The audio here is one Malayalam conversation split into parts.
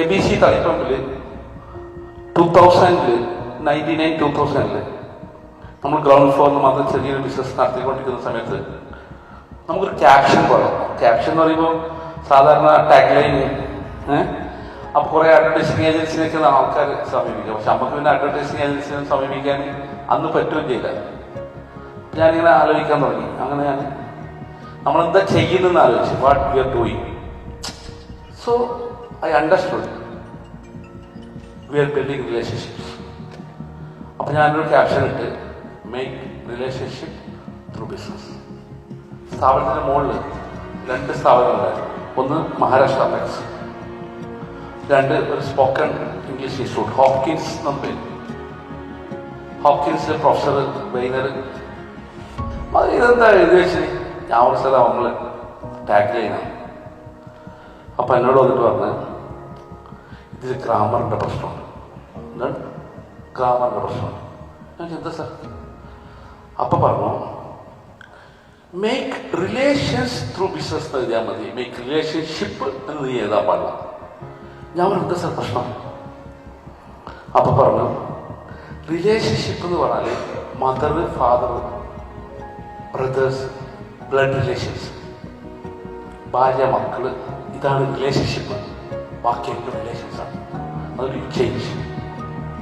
ABC തളിപ്പറമ്പിൽ 2000 നമ്മൾ ഗ്രൗണ്ട് ഫ്ലോറിൽ മാത്രം ചെറിയൊരു ബിസിനസ് നടത്തിക്കൊണ്ടിരിക്കുന്ന സമയത്ത് നമുക്കൊരു ക്യാപ്ഷൻ പറയാം. ക്യാപ്ഷൻ എന്ന് പറയുമ്പോൾ സാധാരണ ടാഗ് ലൈൻ അപ്പോൾ കുറേ അഡ്വർടൈസിങ് ഏജൻസിനൊക്കെ ആൾക്കാർ സമീപിക്കുക. പക്ഷെ നമുക്ക് പിന്നെ അഡ്വർടൈസിങ് ഏജൻസിനെ സമീപിക്കാൻ അന്ന് പറ്റുകയും ചെയ്യില്ല. ഞാനിങ്ങനെ ആലോചിക്കാൻ തുടങ്ങി. അങ്ങനെ ഞാൻ നമ്മളെന്താ ചെയ്യുന്നതെന്ന് ആലോചിച്ചു. What we are doing. So I understood we are building relationships. അപ്പം ഞാനൊരു ക്യാപ്ഷൻ ഇട്ട് മേക്ക് റിലേഷൻഷിപ്പ് ത്രൂ ബിസിനസ്. സ്ഥാപനത്തിൻ്റെ മുകളിൽ 2 സ്ഥാപനങ്ങളുണ്ടായിരുന്നു. ഒന്ന് മഹാരാഷ്ട്ര അപെക്സ്, 2 ഒരു സ്പോക്കൺ ഇംഗ്ലീഷ് ഇൻസ്റ്റിറ്റ്യൂട്ട് ഹോപ്കിൻസ് എന്ന പേര്. ഹോപ്കിൻസിലെ പ്രൊഫസർ വൈനർ ഇതെന്താ എഴുതി വെച്ചത്? ഞാൻ ഒരു സ്ഥലം നമ്മൾ ടാഗ് ലൈനാണ്. അപ്പം എന്നോട് വന്നിട്ട് പറഞ്ഞ് ഇതിൽ ഗ്രാമറിൻ്റെ പ്രശ്നമുണ്ട്. എന്താണ് ഗ്രാമറിൻ്റെ പ്രശ്നമുണ്ട്? ഞാൻ എന്താ സാർ? അപ്പം പറഞ്ഞു മേക്ക് റിലേഷൻസ് ത്രൂ ബിസിനസ് എന്ന് എഴുതിയാൽ മതി, മേക്ക് റിലേഷൻഷിപ്പ് എന്ന് നീ എഴുതാൻ പാടില്ല. ഞാൻ പറഞ്ഞു എന്താ സാർ പ്രശ്നം? അപ്പം പറഞ്ഞു റിലേഷൻഷിപ്പ് എന്ന് പറഞ്ഞാൽ mother, father, brothers, blood relations, ഭാര്യ, മക്കള്, ഇതാണ് റിലേഷൻഷിപ്പ്. ബാക്കി എൻ്റെ റിലേഷൻസാണ്. അതൊരു ചേഞ്ച്.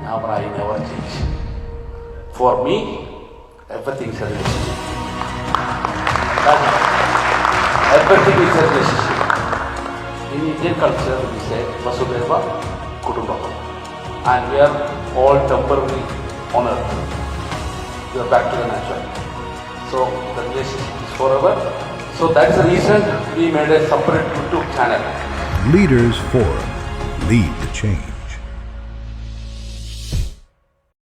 ഞാൻ പറ I never change. For me everything is A relationship. Everything is a relationship. In Indian culture, we say Vasudhaiva Kutumbakam, and we are all temporarily on earth. We are back to the nature. So the relationship is forever. So that's the reason we made a separate YouTube channel. Leaders Forum. Lead the change.